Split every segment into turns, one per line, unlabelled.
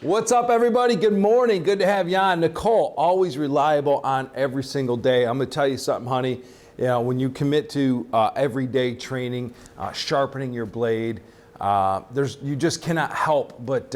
What's up, everybody? Good morning. Good to have you on. Nicole, always reliable on every single day. I'm going to tell you something, honey. You know, when you commit to everyday training, sharpening your blade, you just cannot help but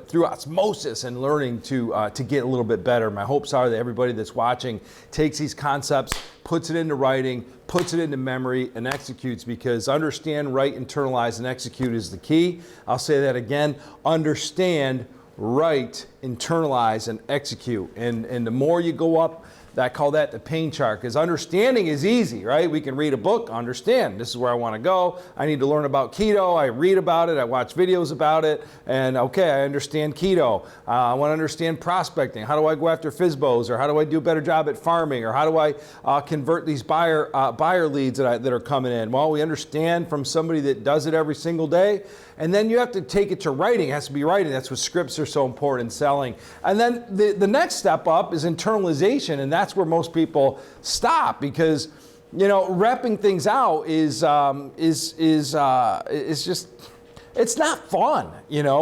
through osmosis and learning to get a little bit better. My hopes are that everybody that's watching takes these concepts, puts it into writing, puts it into memory, and executes, because understand, write, internalize, and execute is the key. I'll say that again. Understand, write, internalize, and execute. And the more you go up, I call that the pain chart, because understanding is easy, right? We can read a book, understand, this is where I want to go. I need to learn about keto. I read about it. I watch videos about it. And okay, I understand keto. I want to understand prospecting. How do I go after FSBOs? Or how do I do a better job at farming? Or how do I convert these buyer leads that are coming in? Well, we understand from somebody that does it every single day. And then you have to take it to writing. It has to be writing. That's what scripts are so important in selling. And then the next step up is internalization, and that's where most people stop, because repping things out is just, it's not fun,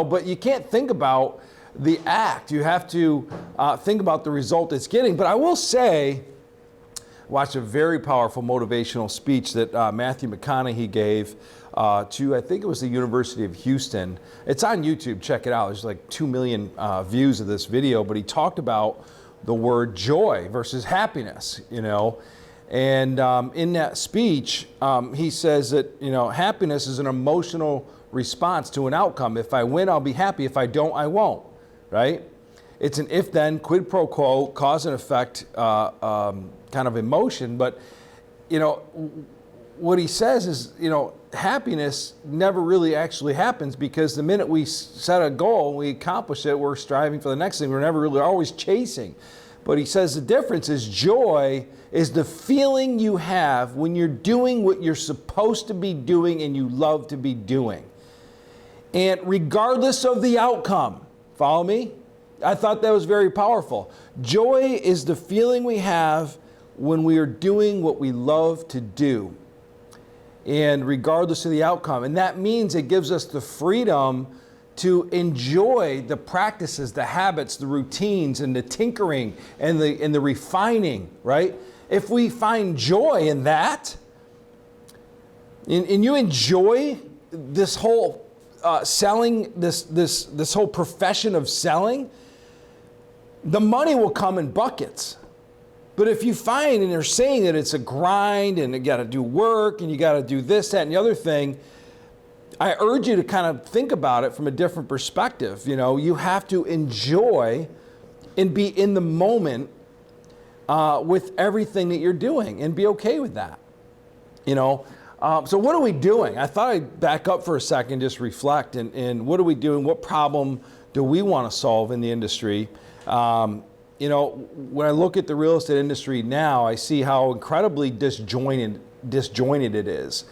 but you can't think about the act. You have to think about the result it's getting. But I will say, watch a very powerful motivational speech that Matthew McConaughey gave to, I think it was the University of Houston. It's on YouTube, check it out. There's like 2 million views of this video, but he talked about the word joy versus happiness, And in that speech, he says that, happiness is an emotional response to an outcome. If I win, I'll be happy. If I don't, I won't, right? It's an if-then, quid pro quo, cause and effect kind of emotion. But, what he says is, happiness never really actually happens, because the minute we set a goal, we accomplish it, we're striving for the next thing. We're never really always chasing. But he says the difference is joy is the feeling you have when you're doing what you're supposed to be doing and you love to be doing. And regardless of the outcome, follow me? I thought that was very powerful. Joy is the feeling we have when we are doing what we love to do, and regardless of the outcome. And that means it gives us the freedom to enjoy the practices, the habits, the routines, and the tinkering and the refining, right? If we find joy in that, and you enjoy this whole selling, this whole profession of selling, the money will come in buckets. But if you find, and they're saying that it's a grind and you got to do work and you got to do this, that, and the other thing, I urge you to kind of think about it from a different perspective. You have to enjoy and be in the moment with everything that you're doing and be okay with that. So what are we doing? I thought I'd back up for a second, just reflect, and what are we doing? What problem do we want to solve in the industry? When I look at the real estate industry now, I see how incredibly disjointed it is.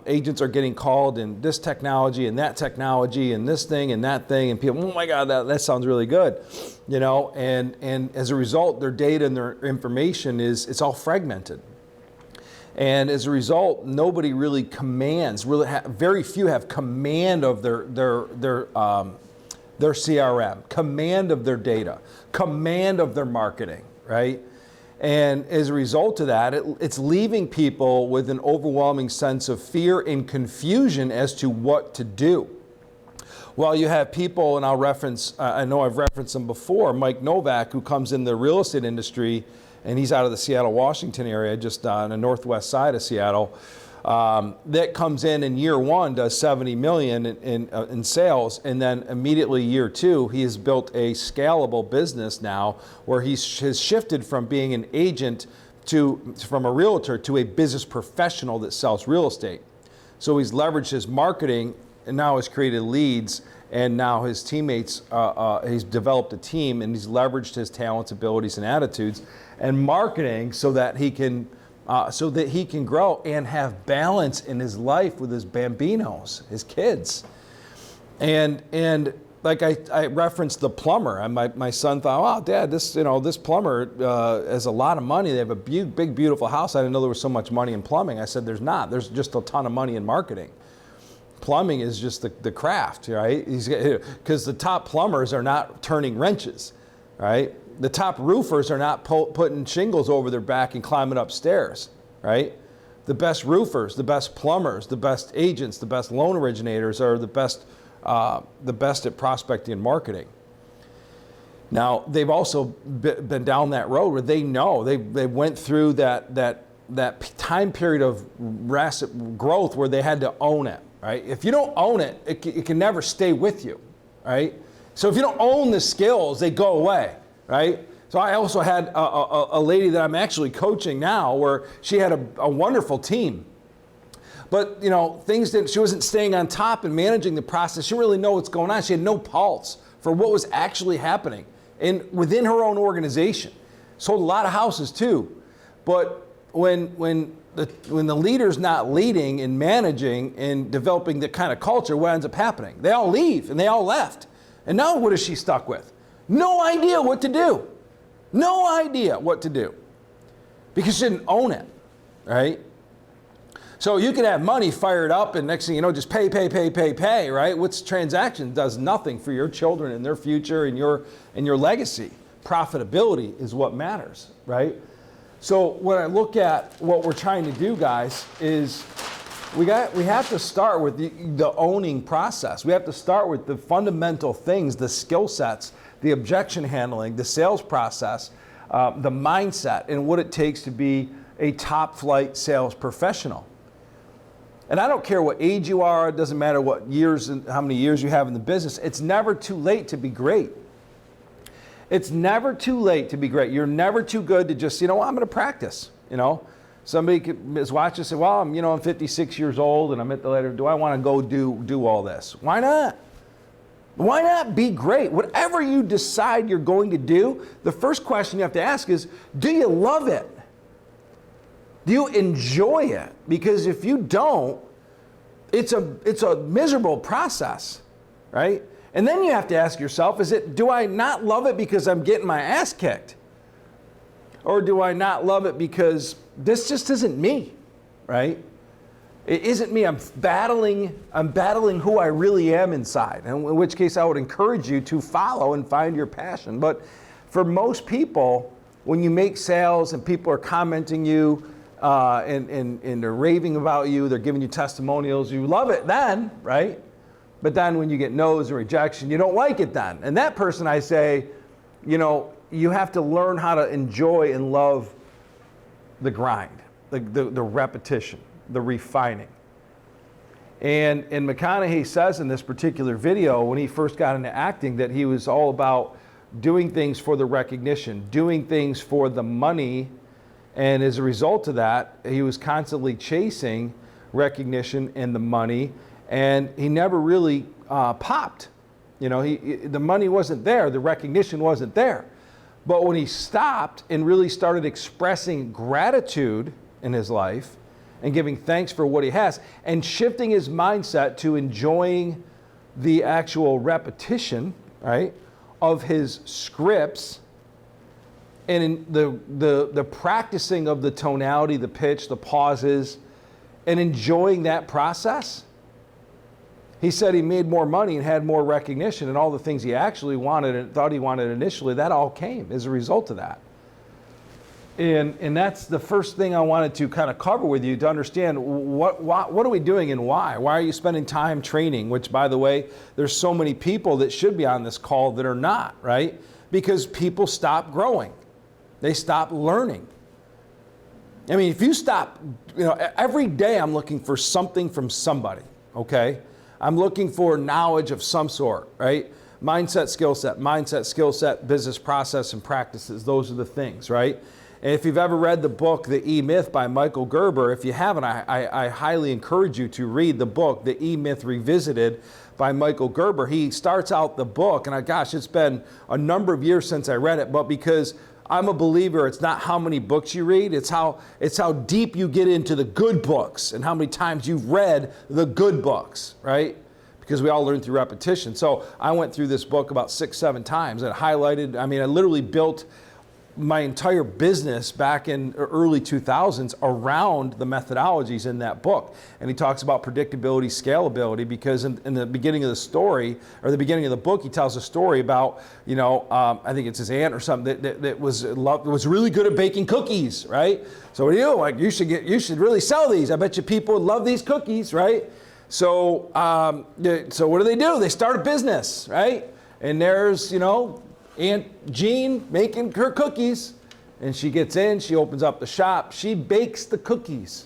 Agents are getting called in this technology and that technology and this thing and that thing, and people, oh my God, that sounds really good, and as a result, their data and their information it's all fragmented. And as a result, nobody really commands, very few have command of their CRM, command of their data, command of their marketing, right? And as a result of that, it's leaving people with an overwhelming sense of fear and confusion as to what to do. Well, you have people, and I'll reference, I know I've referenced them before, Mike Novak, who comes in the real estate industry, and he's out of the Seattle, Washington area, just on the northwest side of Seattle. That comes in year one, does 70 million in sales, and then immediately year two, he has built a scalable business now where he has shifted from being an agent from a realtor to a business professional that sells real estate. So he's leveraged his marketing and now has created leads, and now his teammates, he's developed a team, and he's leveraged his talents, abilities, and attitudes and marketing so that he can grow and have balance in his life with his bambinos, his kids. And like I referenced the plumber, and my son thought, oh, Dad, this plumber has a lot of money. They have a big, beautiful house. I didn't know there was so much money in plumbing. I said, there's not. There's just a ton of money in marketing. Plumbing is just the craft, right? Because the top plumbers are not turning wrenches, right? The top roofers are not putting shingles over their back and climbing upstairs, right? The best roofers, the best plumbers, the best agents, the best loan originators are the best at prospecting and marketing. Now, they've also been down that road where they know they went through that time period of rapid growth where they had to own it, right? If you don't own it, it can never stay with you, right? So if you don't own the skills, they go away, right? So I also had a lady that I'm actually coaching now where she had a wonderful team. But, you know, she wasn't staying on top and managing the process. She didn't really know what's going on. She had no pulse for what was actually happening within her own organization. Sold a lot of houses too. But when the leader's not leading and managing and developing the kind of culture, what ends up happening? They all leave and they all left. And now what is she stuck with? No idea what to do. No idea what to do. Because she didn't own it, right? So you could have money fired up and next thing you know, just pay, right? What's transaction does nothing for your children and their future and your legacy. Profitability is what matters, right? So when I look at what we're trying to do, guys, is we have to start with the owning process. We have to start with the fundamental things, the skill sets, the objection handling, the sales process, the mindset, and what it takes to be a top flight sales professional. And I don't care what age you are, it doesn't matter what years and how many years you have in the business, it's never too late to be great. It's never too late to be great. You're never too good to just, I'm going to practice, Somebody is watching and say, well, I'm 56 years old and I'm at the letter, do I want to go do all this? Why not? Why not be great? Whatever you decide you're going to do, the first question you have to ask is, do you love it? Do you enjoy it? Because if you don't, it's a miserable process, right? And then you have to ask yourself, do I not love it because I'm getting my ass kicked? Or do I not love it because this just isn't me, right? It isn't me. I'm battling who I really am inside. And in which case I would encourage you to follow and find your passion. But for most people, when you make sales and people are commenting you and they're raving about you, they're giving you testimonials, you love it then, right? But then when you get no's or rejection, you don't like it then. And that person, I say, you have to learn how to enjoy and love the grind, the repetition, the refining. And McConaughey says in this particular video, when he first got into acting, that he was all about doing things for the recognition, doing things for the money. And as a result of that, he was constantly chasing recognition and the money. And he never really popped. The money wasn't there. The recognition wasn't there. But when he stopped and really started expressing gratitude in his life and giving thanks for what he has and shifting his mindset to enjoying the actual repetition, right, of his scripts and in the practicing of the tonality, the pitch, the pauses, and enjoying that process, he said he made more money and had more recognition, and all the things he actually wanted and thought he wanted initially, that all came as a result of that. And that's the first thing I wanted to kind of cover with you to understand what are we doing and why? Why are you spending time training? Which, by the way, there's so many people that should be on this call that are not, right? Because people stop growing. They stop learning. I mean, if you stop, every day I'm looking for something from somebody, okay? I'm looking for knowledge of some sort, right? Mindset, skill set, business process, and practices. Those are the things, right? And if you've ever read the book, The E-Myth by Michael Gerber, if you haven't, I highly encourage you to read the book, The E-Myth Revisited by Michael Gerber. He starts out the book, and it's been a number of years since I read it, but because I'm a believer, it's not how many books you read, it's how deep you get into the good books and how many times you've read the good books, right? Because we all learn through repetition. So I went through this book about 6-7 times and highlighted, I literally built my entire business back in early 2000s around the methodologies in that book. And he talks about predictability, scalability, because in the beginning of the story, or the beginning of the book, he tells a story about, I think it's his aunt or something that was really good at baking cookies, right? So what do you do? Like, you should really sell these. I bet you people would love these cookies, right? So, so what do? They start a business, right? And there's, Aunt Jean making her cookies, and she gets in, she opens up the shop, she bakes the cookies.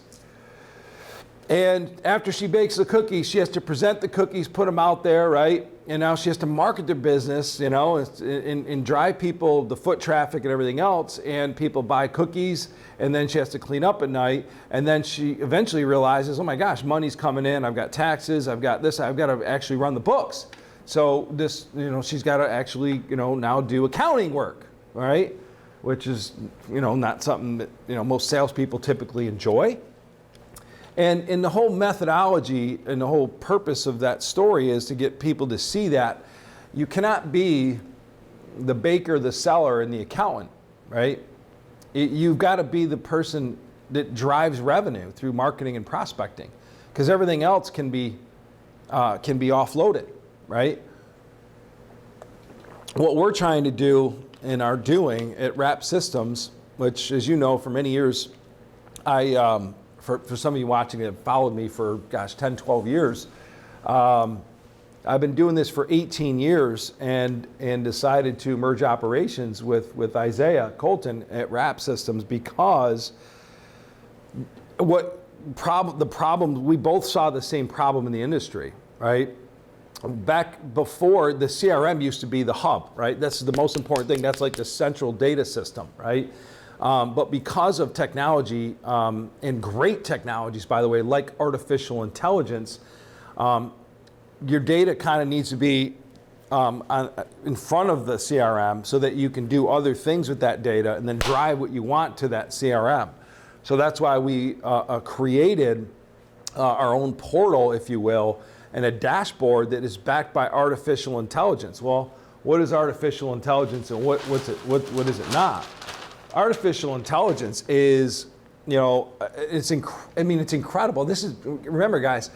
And after she bakes the cookies, she has to present the cookies, put them out there, right? And now she has to market their business, and drive people, the foot traffic and everything else, and people buy cookies, and then she has to clean up at night, and then she eventually realizes, oh my gosh, money's coming in, I've got taxes, I've got this, I've got to actually run the books. So this, she's got to actually, now do accounting work, right? Which is, not something that, most salespeople typically enjoy. And in the whole methodology and the whole purpose of that story is to get people to see that you cannot be the baker, the seller, and the accountant, right? You've got to be the person that drives revenue through marketing and prospecting, because everything else can be offloaded. Right? What we're trying to do and are doing at Wrap Systems, which, as you know, for many years, for some of you watching that have followed me for, 10, 12 years, I've been doing this for 18 years and decided to merge operations with Isaiah Colton at Wrap Systems, because the problem, we both saw the same problem in the industry, right? Back before, the CRM used to be the hub, right? That's the most important thing. That's like the central data system, right? But because of technology, and great technologies, by the way, like artificial intelligence, your data kind of needs to be in front of the CRM so that you can do other things with that data and then drive what you want to that CRM. So that's why we created our own portal, if you will, and a dashboard that is backed by artificial intelligence. Well, what is artificial intelligence, and what is it not? Artificial intelligence is, it's incredible. Remember guys,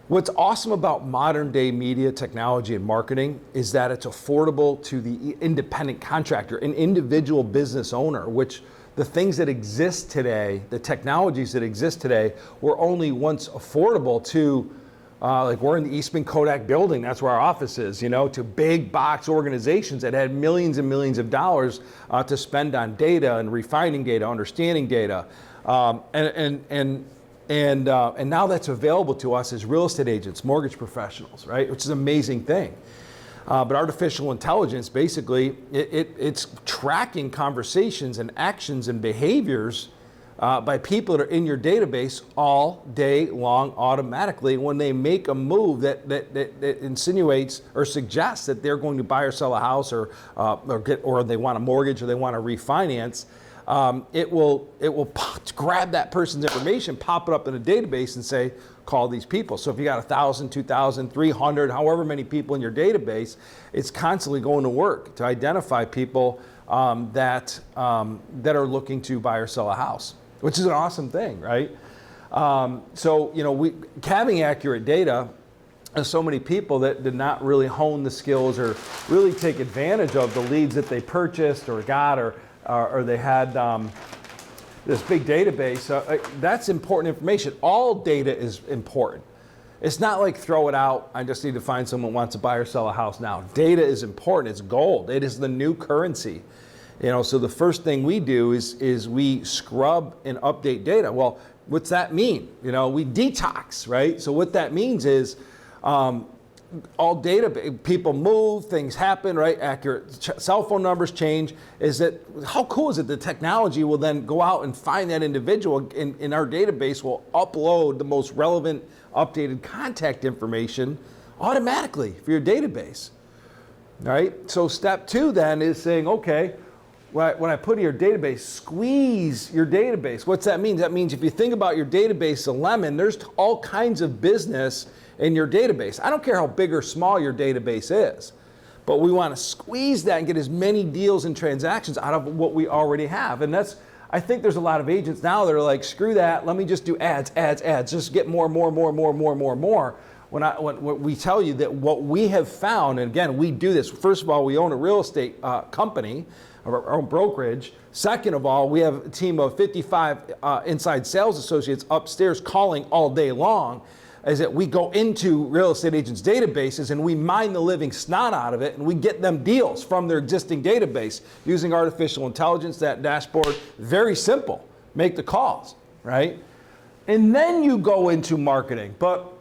what's awesome about modern day media technology and marketing is that it's affordable to the independent contractor, an individual business owner, which the things that exist today, the technologies that exist today, were only once affordable to like we're in the Eastman Kodak building, that's where our office is, to big box organizations that had millions and millions of dollars to spend on data and refining data, understanding data. And now that's available to us as real estate agents, mortgage professionals, right? Which is an amazing thing. But artificial intelligence, basically, it's tracking conversations and actions and behaviors by people that are in your database all day long automatically when they make a move that insinuates or suggests that they're going to buy or sell a house or they want a mortgage or they want to refinance. It will grab that person's information, pop it up in a database and say, call these people. So if you got 1,000, 2,000, 300, however many people in your database, it's constantly going to work to identify people that are looking to buy or sell a house, which is an awesome thing, right? Having accurate data, there's so many people that did not really hone the skills or really take advantage of the leads that they purchased or got, or they had this big database. That's important information. All data is important. It's not like throw it out, I just need to find someone who wants to buy or sell a house now. Data is important, it's gold. It is the new currency. So the first thing we do is we scrub and update data. Well, what's that mean? We detox, right? So what that means is all data, people move, things happen, right? Accurate cell phone numbers change. How cool is it? The technology will then go out and find that individual in our database, will upload the most relevant updated contact information automatically for your database, right? So step 2 then is saying, okay, when I put in your database, squeeze your database. What's that mean? That means if you think about your database, a lemon, there's all kinds of business in your database. I don't care how big or small your database is, but we want to squeeze that and get as many deals and transactions out of what we already have. And I think there's a lot of agents now that are like, screw that, let me just do ads, just get more. When we tell you that what we have found, and again, we do this. First of all, we own a real estate company, our own brokerage. Second of all, we have a team of 55 inside sales associates upstairs calling all day long. Is that we go into real estate agents' databases and we mine the living snot out of it, and we get them deals from their existing database using artificial intelligence, that dashboard. Very simple. Make the calls, right? And then you go into marketing. But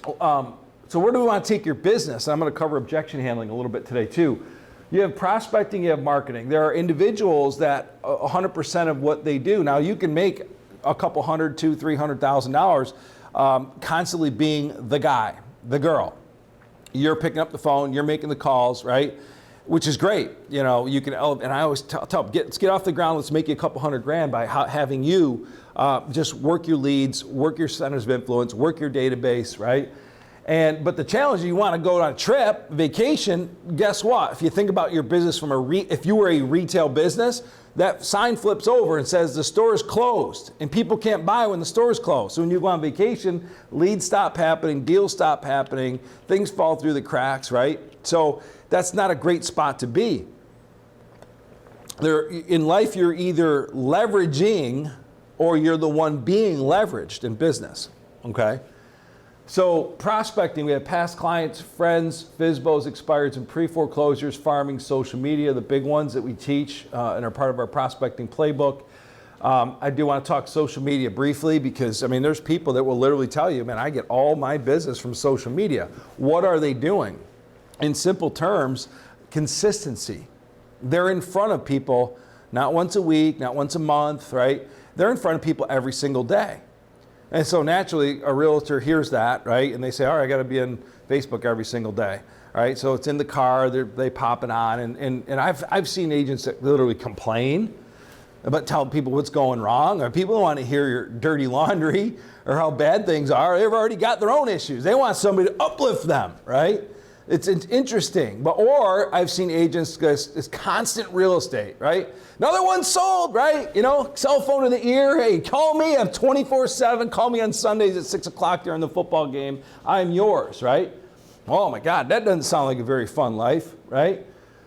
so where do we want to take your business? I'm going to cover objection handling a little bit today too. You have prospecting, you have marketing. There are individuals that 100% of what they do. Now you can make a couple $100,000 to $300,000 constantly being the guy, the girl. You're picking up the phone, you're making the calls, right? Which is great. You know, you can, and I always tell them, let's get off the ground, let's make you a couple $100,000 by having you just work your leads, work your centers of influence, work your database, right? But the challenge is you want to go on a trip, vacation, guess what? If you think about your business from if you were a retail business, that sign flips over and says the store is closed and people can't buy when the store is closed. So when you go on vacation, leads stop happening, deals stop happening, things fall through the cracks, right? So that's not a great spot to be. In life, you're either leveraging or you're the one being leveraged in business, okay? So prospecting, we have past clients, friends, FSBOs, expireds, and pre-foreclosures, farming, social media, the big ones that we teach and are part of our prospecting playbook. I do want to talk social media briefly because, I mean, there's people that will literally tell you, man, I get all my business from social media. What are they doing? In simple terms, consistency. They're in front of people, not once a week, not once a month, right? They're in front of people every single day. And so naturally, a realtor hears that, right? And they say, all right, I got to be on Facebook every single day, all right? So it's in the car, they pop it on. And I've seen agents that literally complain about telling people what's going wrong, or people don't want to hear your dirty laundry or how bad things are. They've already got their own issues. They want somebody to uplift them, right? It's interesting. Or I've seen agents go, it's constant real estate, right? Another one sold, right? You know, cell phone in the ear. Hey, call me. I'm 24/7. Call me on Sundays at 6 o'clock during the football game. I'm yours, right? Oh my God, that doesn't sound like a very fun life, right?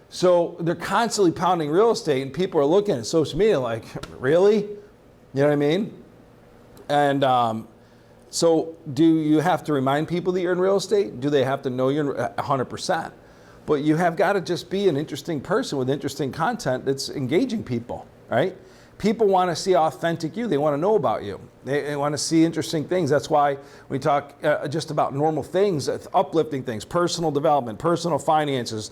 So they're constantly pounding real estate, and people are looking at social media like, really? You know what I mean? And so do you have to remind people that you're in real estate? Do they have to know you're 100%? But you have got to just be an interesting person with interesting content that's engaging people, right? People want to see authentic you. They want to know about you. They want to see interesting things. That's why we talk just about normal things, uplifting things, personal development, personal finances,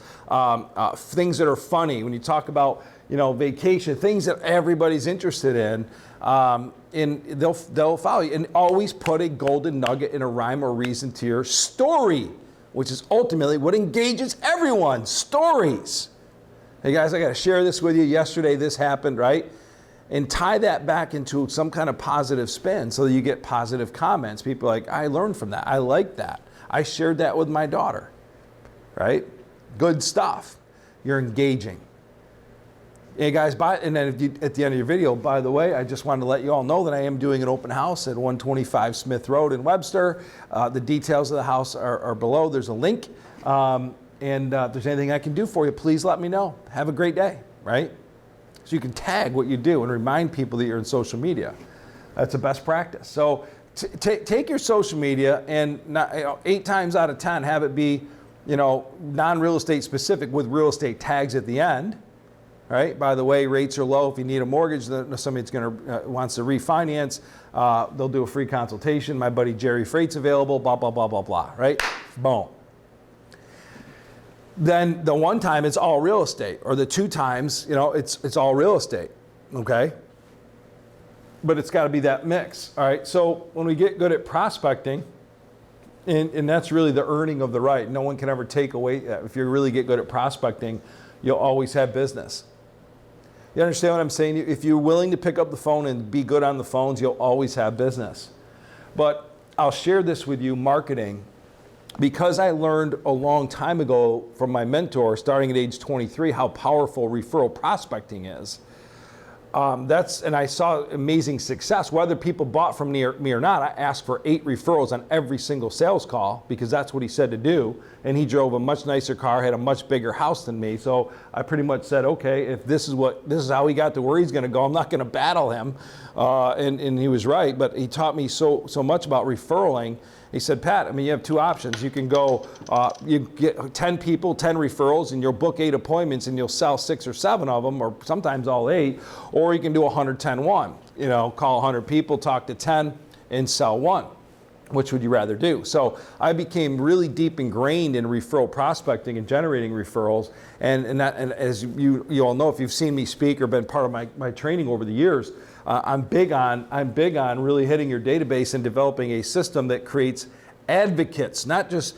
things that are funny. When you talk about, you know, vacation, things that everybody's interested in, and they'll follow you. And always put a golden nugget in a rhyme or reason to your story, which is ultimately what engages everyone, stories. Hey guys, I got to share this with you. Yesterday this happened, right? And tie that back into some kind of positive spin so that you get positive comments. People are like, I learned from that. I like that. I shared that with my daughter, right? Good stuff. You're engaging. Hey guys, and then at the end of your video, by the way, I just wanted to let you all know that I am doing an open house at 125 Smith Road in Webster. The details of the house are below. There's a link. And if there's anything I can do for you, please let me know. Have a great day, right? So you can tag what you do and remind people that you're in social media. That's the best practice. So take your social media and 8 times out of 10 have it be, you know, non-real estate specific with real estate tags at the end. Right? By the way, rates are low. If you need a mortgage, somebody's wants to refinance, they'll do a free consultation. My buddy Jerry Freight's available, blah, blah, blah, blah, blah, right? Boom. Then the one time it's all real estate, or the 2 times, you know, it's all real estate, okay? But it's got to be that mix, all right? So when we get good at prospecting, and that's really the earning of the right. No one can ever take away that. If you really get good at prospecting, you'll always have business. You understand what I'm saying? If you're willing to pick up the phone and be good on the phones, you'll always have business. But I'll share this with you, marketing. because I learned a long time ago from my mentor, starting at age 23, how powerful referral prospecting is. And I saw amazing success. Whether people bought from me or not, I asked for 8 referrals on every single sales call because that's what he said to do. And he drove a much nicer car, had a much bigger house than me. So I pretty much said, okay, if this is how he got to where he's going to go, I'm not going to battle him. And he was right. But he taught me so much about referraling. He said, Pat, I mean, you have 2 options. You can go, you get 10 people, 10 referrals, and you'll book 8 appointments and you'll sell 6 or 7 of them, or sometimes all 8, or you can do 110-1. You know, call 100 people, talk to 10, and sell 1. Which would you rather do? So I became really deep ingrained in referral prospecting and generating referrals. And as you all know, if you've seen me speak or been part of my training over the years, I'm big on really hitting your database and developing a system that creates advocates, not just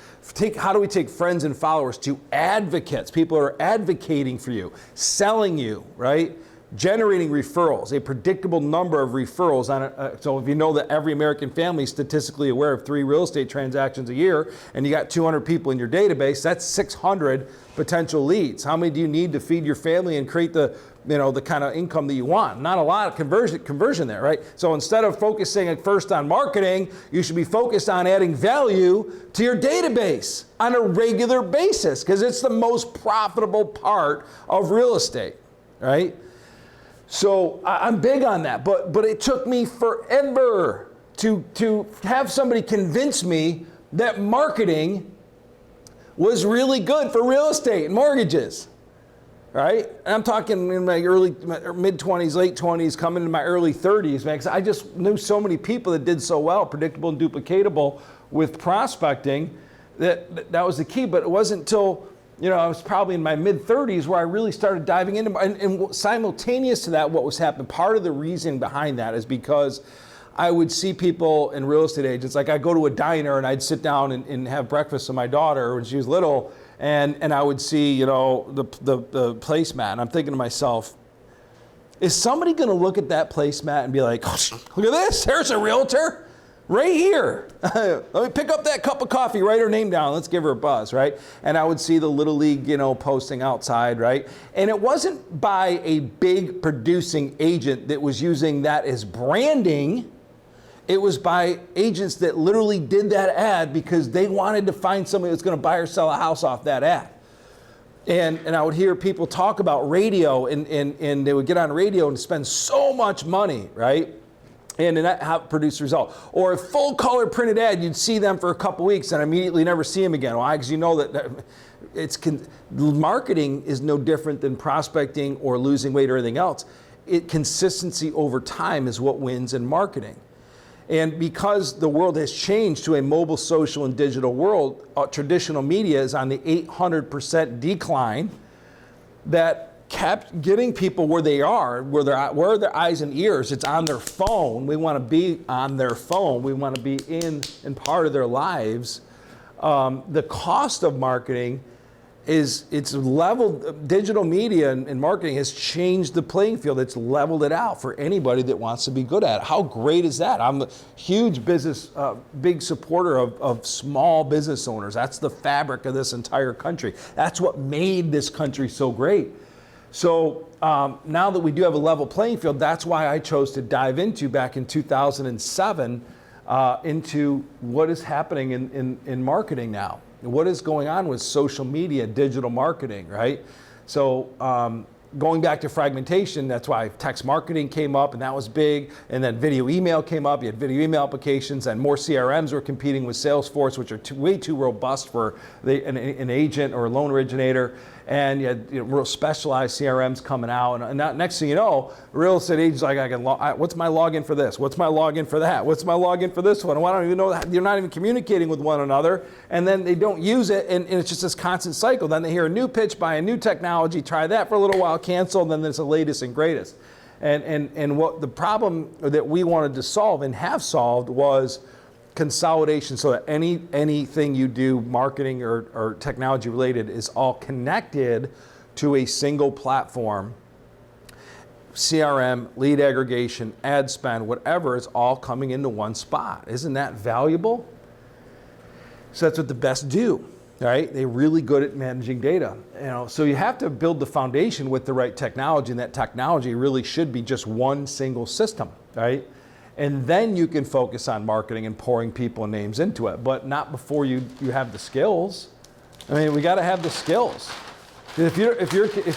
how do we take friends and followers to advocates, people who are advocating for you, selling you, right? Generating referrals, a predictable number of referrals so if you know that every American family is statistically aware of 3 real estate transactions a year, and you got 200 people in your database, that's 600 potential leads. How many do you need to feed your family and create the kind of income that you want? Not a lot of conversion there, right? So instead of focusing at first on marketing, you should be focused on adding value to your database on a regular basis, because it's the most profitable part of real estate, right? So I'm big on that, but it took me forever to have somebody convince me that marketing was really good for real estate and mortgages, right? And I'm talking in my mid-20s, late 20s, coming into my early 30s, man, because I just knew so many people that did so well, predictable and duplicatable with prospecting, that was the key. But it wasn't until I was probably in my mid-30s where I really started diving into, and simultaneous to that, what was happening, part of the reason behind that is because I would see people in real estate agents, like I'd go to a diner and I'd sit down and have breakfast with my daughter when she was little, and I would see, the placemat, and I'm thinking to myself, is somebody gonna look at that placemat and be like, oh, look at this, there's a realtor? Right here. Let me pick up that cup of coffee, write her name down, let's give her a buzz, right? And I would see the Little League, posting outside, right? And it wasn't by a big producing agent that was using that as branding. It was by agents that literally did that ad because they wanted to find somebody that's going to buy or sell a house off that ad. And I would hear people talk about radio, and they would get on radio and spend so much money, right? And that produce a result. Or a full color printed ad, you'd see them for a couple weeks and immediately never see them again. Why? Because you know that marketing is no different than prospecting or losing weight or anything else. Consistency over time is what wins in marketing. And because the world has changed to a mobile, social, and digital world, traditional media is on the 800% decline. That kept getting people where they are, where are their eyes and ears. It's on their phone. We want to be on their phone. We want to be in part of their lives. The cost of marketing it's leveled. Digital media and marketing has changed the playing field. It's leveled it out for anybody that wants to be good at it. How great is that? I'm a huge big supporter of small business owners. That's the fabric of this entire country. That's what made this country so great. So now that we do have a level playing field, that's why I chose to dive into, back in 2007, into what is happening in marketing now. What is going on with social media, digital marketing, right? So going back to fragmentation, that's why text marketing came up, and that was big. And then video email came up. You had video email applications, and more CRMs were competing with Salesforce, which are way too robust for an agent or a loan originator. And you had real specialized CRMs coming out. And next thing you know, real estate agents like, what's my login for this? What's my login for that? What's my login for this one? And I don't even know that. You're not even communicating with one another. And then they don't use it, and it's just this constant cycle. Then they hear a new pitch, buy a new technology, try that for a little while, cancel, and then there's the latest and greatest. And what the problem that we wanted to solve and have solved was consolidation, so that anything you do, marketing or technology related, is all connected to a single platform. CRM, lead aggregation, ad spend, whatever, is all coming into one spot. Isn't that valuable? So that's what the best do, right? They're really good at managing data. So you have to build the foundation with the right technology, and that technology really should be just one single system, right? And then you can focus on marketing and pouring people and names into it, but not before you have the skills. I mean, we got to have the skills. If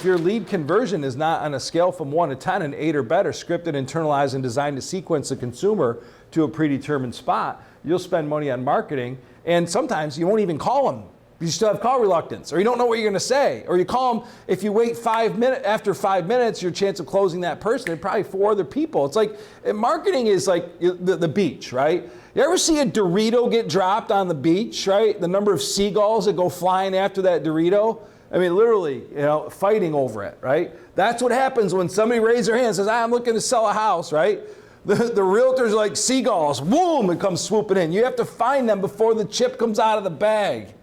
your lead conversion is not on a scale from 1 to 10, an 8 or better, scripted, internalized, and designed to sequence the consumer to a predetermined spot, you'll spend money on marketing, and sometimes you won't even call them. You still have call reluctance, or you don't know what you're going to say, or you call them. If you wait 5 minutes, after 5 minutes, your chance of closing that person and probably 4 other people. It's like marketing is like the beach, right? You ever see a Dorito get dropped on the beach, right? The number of seagulls that go flying after that Dorito. I mean, literally, fighting over it, right? That's what happens when somebody raises their hand and says, I'm looking to sell a house, right? The realtor's like seagulls, boom, it comes swooping in. You have to find them before the chip comes out of the bag.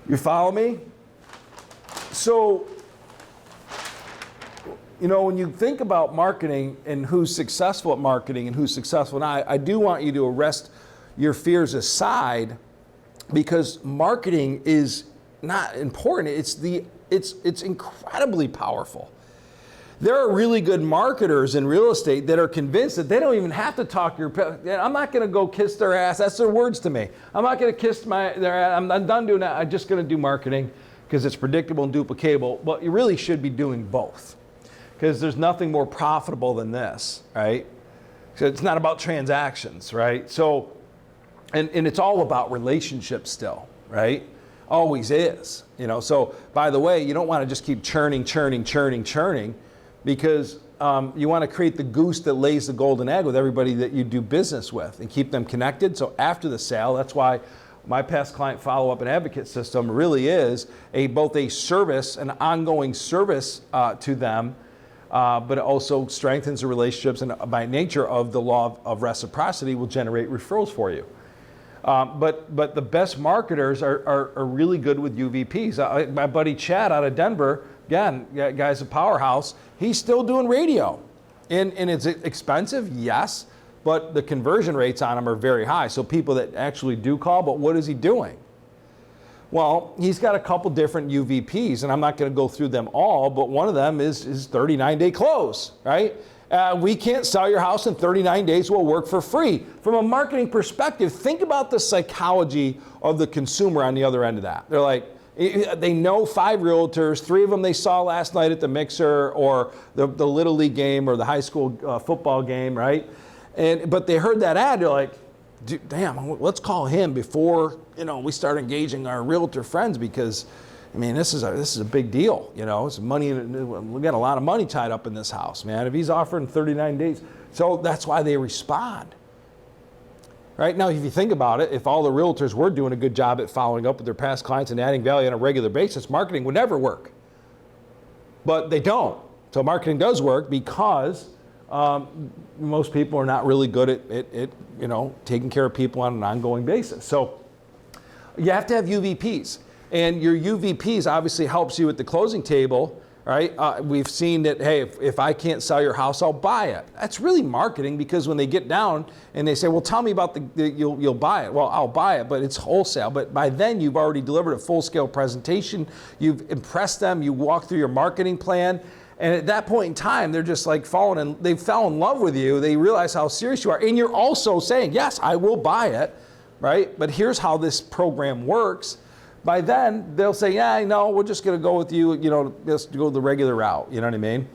You follow me? So, when you think about marketing and who's successful at marketing and who's successful not, I do want you to arrest your fears aside, because marketing is not important. It's incredibly powerful. There are really good marketers in real estate that are convinced that they don't even have to talk to I'm not going to go kiss their ass. That's their words to me. I'm not going to kiss their ass. I'm done doing that. I'm just going to do marketing because it's predictable and duplicatable. But you really should be doing both, because there's nothing more profitable than this, right? So it's not about transactions, right? So, and it's all about relationships still, right? Always is, So, by the way, you don't want to just keep churning, because you want to create the goose that lays the golden egg with everybody that you do business with and keep them connected. So after the sale, that's why my past client follow-up and advocate system really is both a service, an ongoing service to them, but it also strengthens the relationships, and by nature of the law of reciprocity will generate referrals for you. But the best marketers are really good with UVPs. My buddy Chad out of Denver, again, guy's a powerhouse. He's still doing radio. And it's expensive, yes, but the conversion rates on them are very high. So people that actually do call, but what is he doing? Well, he's got a couple different UVPs, and I'm not going to go through them all, but one of them is 39-day close, right? We can't sell your house in 39 days, we'll work for free. From a marketing perspective, think about the psychology of the consumer on the other end of that. They're like, they know 5 realtors, 3 of them they saw last night at the mixer or the Little League game or the high school football game, right? But they heard that ad, they're like, damn, let's call him before we start engaging our realtor friends, because this is a big deal. It's money. We got a lot of money tied up in this house, man. If he's offering 39 days, so that's why they respond. Right now, if you think about it, if all the realtors were doing a good job at following up with their past clients and adding value on a regular basis, marketing would never work. But they don't. So marketing does work because most people are not really good at taking care of people on an ongoing basis. So you have to have UVPs. And your UVPs obviously helps you at the closing table, right? We've seen that, hey, if I can't sell your house, I'll buy it. That's really marketing, because when they get down and they say, well, tell me about you'll buy it. Well, I'll buy it, but it's wholesale. But by then you've already delivered a full-scale presentation. You've impressed them. You walk through your marketing plan. And at that point in time, they're just like they fell in love with you. They realize how serious you are. And you're also saying, yes, I will buy it, right? But here's how this program works. By then, they'll say, yeah, no, we're just going to go with you, just go the regular route. You know what I mean?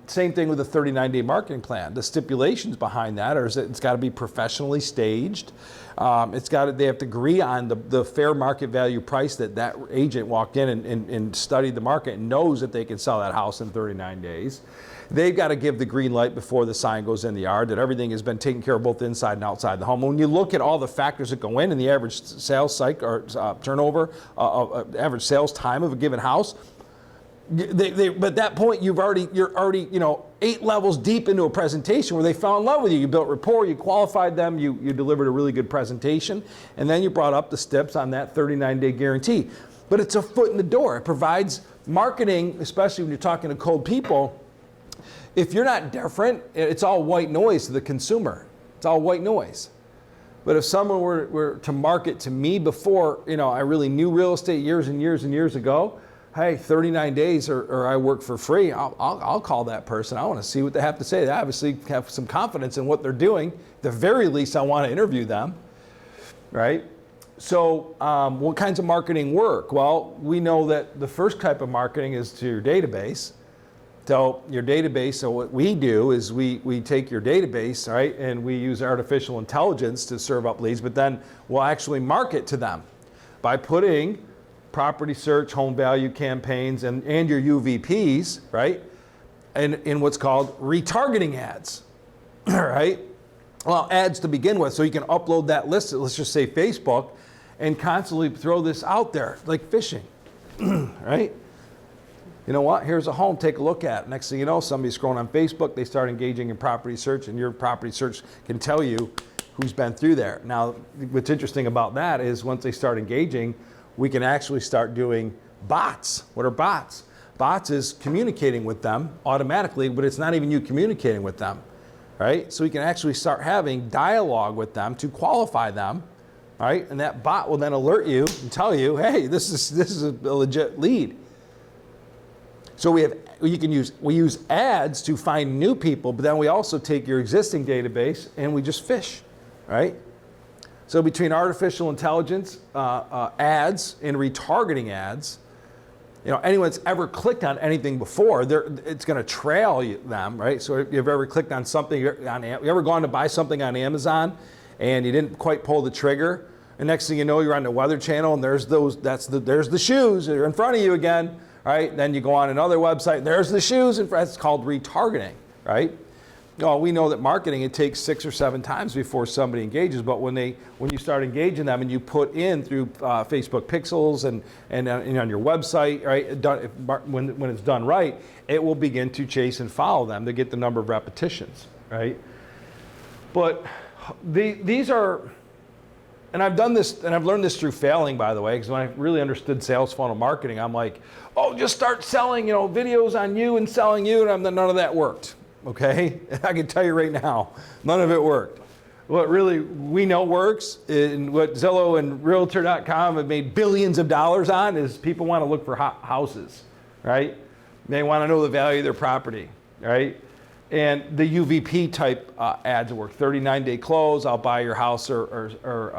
Same thing with the 39-day marketing plan. The stipulations behind that are it's got to be professionally staged. They have to agree on the fair market value price that agent walked in and studied the market and knows that they can sell that house in 39 days. They've got to give the green light before the sign goes in the yard that everything has been taken care of both inside and outside the home. When you look at all the factors that go in the average sales cycle or turnover, average sales time of a given house, but at that point you're already 8 levels deep into a presentation where they fell in love with you. You built rapport, you qualified them, you delivered a really good presentation, and then you brought up the steps on that 39-day guarantee. But it's a foot in the door. It provides marketing, especially when you're talking to cold people. If you're not different, it's all white noise to the consumer. It's all white noise. But if someone were to market to me before, I really knew real estate years and years and years ago, hey, 39 days or I work for free, I'll call that person. I want to see what they have to say. They obviously have some confidence in what they're doing. At the very least, I want to interview them, right? So what kinds of marketing work? Well, we know that the first type of marketing is to your database. So your database, so what we do is we take your database, right, and we use artificial intelligence to serve up leads, but then we'll actually market to them by putting property search, home value campaigns, and your UVPs, right, in what's called retargeting ads, right? Well, ads to begin with, so you can upload that list, let's just say Facebook, and constantly throw this out there, like fishing, right? You know what, here's a home, take a look at it. Next thing you know, somebody's scrolling on Facebook, they start engaging in property search, and your property search can tell you who's been through there. Now, what's interesting about that is once they start engaging, we can actually start doing bots. What are bots? Bots is communicating with them automatically, but it's not even you communicating with them, right? So we can actually start having dialogue with them to qualify them, right? And that bot will then alert you and tell you, hey, this is a legit lead. So we use ads to find new people, but then we also take your existing database and we just fish, right? So between artificial intelligence, ads, and retargeting ads, anyone that's ever clicked on anything before, it's going to trail them, right? So if you've ever clicked on something, you ever gone to buy something on Amazon and you didn't quite pull the trigger, and next thing you know, you're on the Weather Channel and there's the shoes, they're in front of you again. Right? Then you go on another website, there's the shoes, and it's called retargeting, right? We know that marketing, it takes 6 or 7 times before somebody engages, but when you start engaging them and you put in through Facebook Pixels and on your website, right, when it's done right, it will begin to chase and follow them to get the number of repetitions, right? But these are, and I've done this, and I've learned this through failing, by the way, because when I really understood sales funnel marketing, I'm like, just start selling, videos on you and selling you, and none of that worked, okay? I can tell you right now, none of it worked. What really we know works, and what Zillow and Realtor.com have made billions of dollars on, is people want to look for houses, right? They want to know the value of their property, right? And the UVP type ads work. 39-day close, I'll buy your house or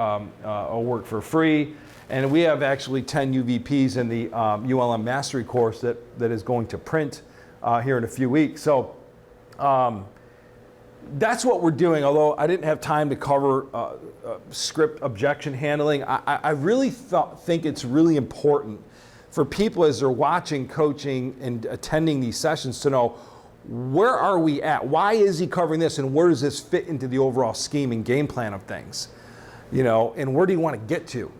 I'll work for free. And we have actually 10 UVPs in the ULM Mastery course that is going to print here in a few weeks. So that's what we're doing. Although I didn't have time to cover script objection handling, I really think it's really important for people as they're watching coaching and attending these sessions to know, where are we at? Why is he covering this, and where does this fit into the overall scheme and game plan of things? And where do you want to get to?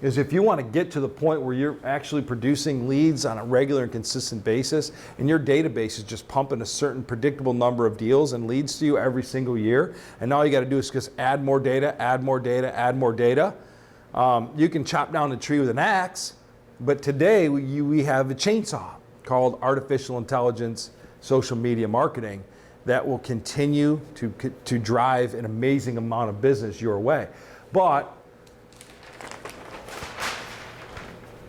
Is if you want to get to the point where you're actually producing leads on a regular and consistent basis, and your database is just pumping a certain predictable number of deals and leads to you every single year, and all you got to do is just add more data, add more data, add more data. You can chop down a tree with an axe, but today we have a chainsaw called artificial intelligence social media marketing that will continue to drive an amazing amount of business your way. But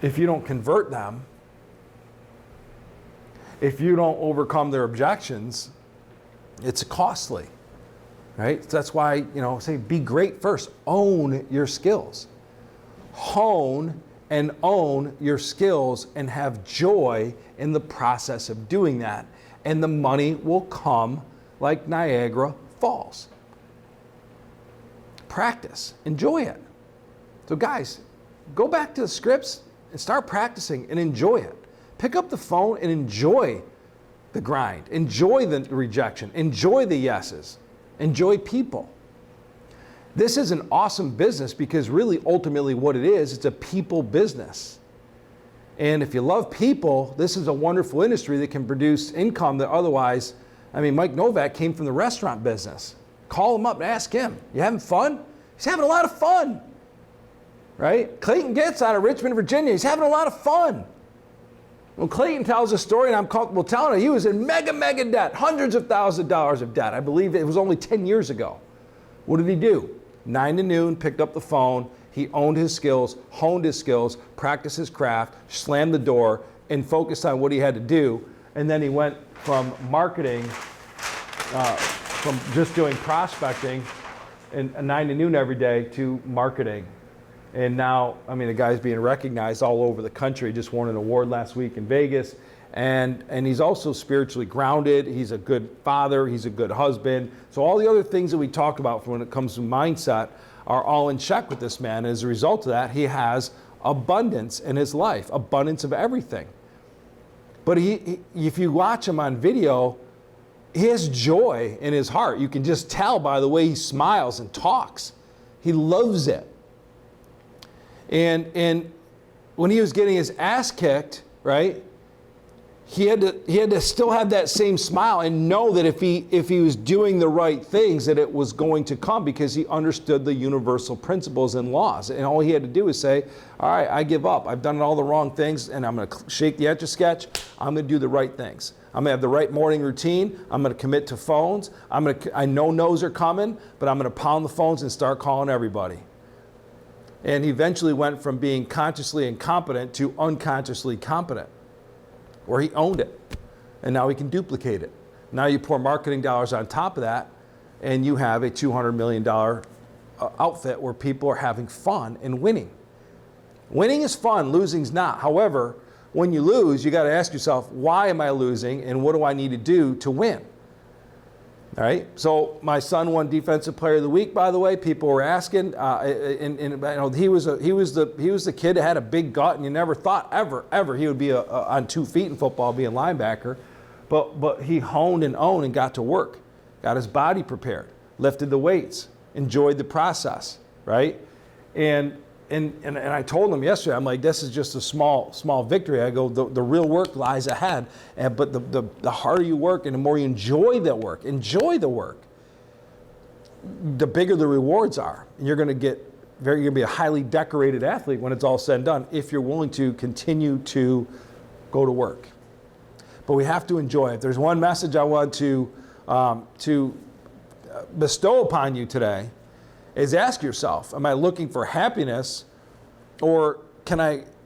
if you don't convert them, if you don't overcome their objections, it's costly, right? That's why, say be great first. Own your skills. Hone and own your skills and have joy in the process of doing that. And the money will come like Niagara Falls. Practice. Enjoy it. So guys, go back to the scripts and start practicing and enjoy it. Pick up the phone and enjoy the grind. Enjoy the rejection. Enjoy the yeses. Enjoy people. This is an awesome business because really ultimately what it is, it's a people business. And if you love people, this is a wonderful industry that can produce income that otherwise, Mike Novak came from the restaurant business. Call him up and ask him, you having fun? He's having a lot of fun, right? Clayton Getz out of Richmond, Virginia, he's having a lot of fun. When Clayton tells a story, and I'm comfortable telling it, he was in mega debt, hundreds of thousands of dollars of debt. I believe it was only 10 years ago. What did he do? 9 to noon, picked up the phone. He owned his skills, honed his skills, practiced his craft, slammed the door, and focused on what he had to do. And then he went from marketing, from just doing prospecting and 9 to noon every day to marketing. And now, I mean, the guy's being recognized all over the country. Just won an award last week in Vegas. And he's also spiritually grounded. He's a good father. He's a good husband. So all the other things that we talk about when it comes to mindset are all in check with this man. And as a result of that, he has abundance in his life, abundance of everything. But if you watch him on video, he has joy in his heart. You can just tell by the way he smiles and talks. He loves it. And when he was getting his ass kicked, right, he had to still have that same smile and know that if he was doing the right things, that it was going to come, because he understood the universal principles and laws. And all he had to do was say, all right, I give up. I've done all the wrong things, and I'm going to shake the Etch-a-Sketch. I'm going to do the right things. I'm going to have the right morning routine. I'm going to commit to phones. I know no's are coming, but I'm going to pound the phones and start calling everybody. And he eventually went from being consciously incompetent to unconsciously competent, where he owned it. And now he can duplicate it. Now you pour marketing dollars on top of that, and you have a $200 million outfit where people are having fun and winning. Winning is fun, losing's not. However, when you lose, you got to ask yourself, why am I losing, and what do I need to do to win? All right. So my son won Defensive Player of the Week, by the way. People were asking, and you know, he was the kid that had a big gut, and you never thought ever he would be on 2 feet in football, be a linebacker, but he honed and owned and got to work, got his body prepared, lifted the weights, enjoyed the process, right? And I told him yesterday, I'm like, this is just a small victory. I go, the real work lies ahead. But the harder you work and the more you enjoy the work, the bigger the rewards are. And you're going to be a highly decorated athlete when it's all said and done, if you're willing to continue to go to work. But we have to enjoy it. There's one message I want to bestow upon you today, is ask yourself, am I looking for happiness, or do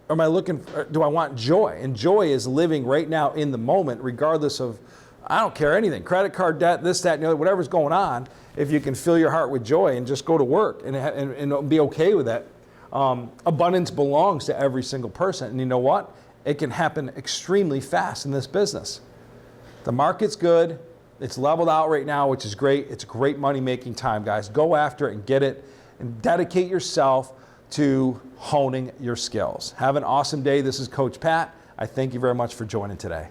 I want joy? And joy is living right now in the moment, regardless of, I don't care anything, credit card debt, this, that, and the other, whatever's going on. If you can fill your heart with joy and just go to work and be okay with that. Abundance belongs to every single person. And you know what? It can happen extremely fast in this business. The market's good. It's leveled out right now, which is great. It's a great money-making time, guys. Go after it and get it, and dedicate yourself to honing your skills. Have an awesome day. This is Coach Pat. I thank you very much for joining today.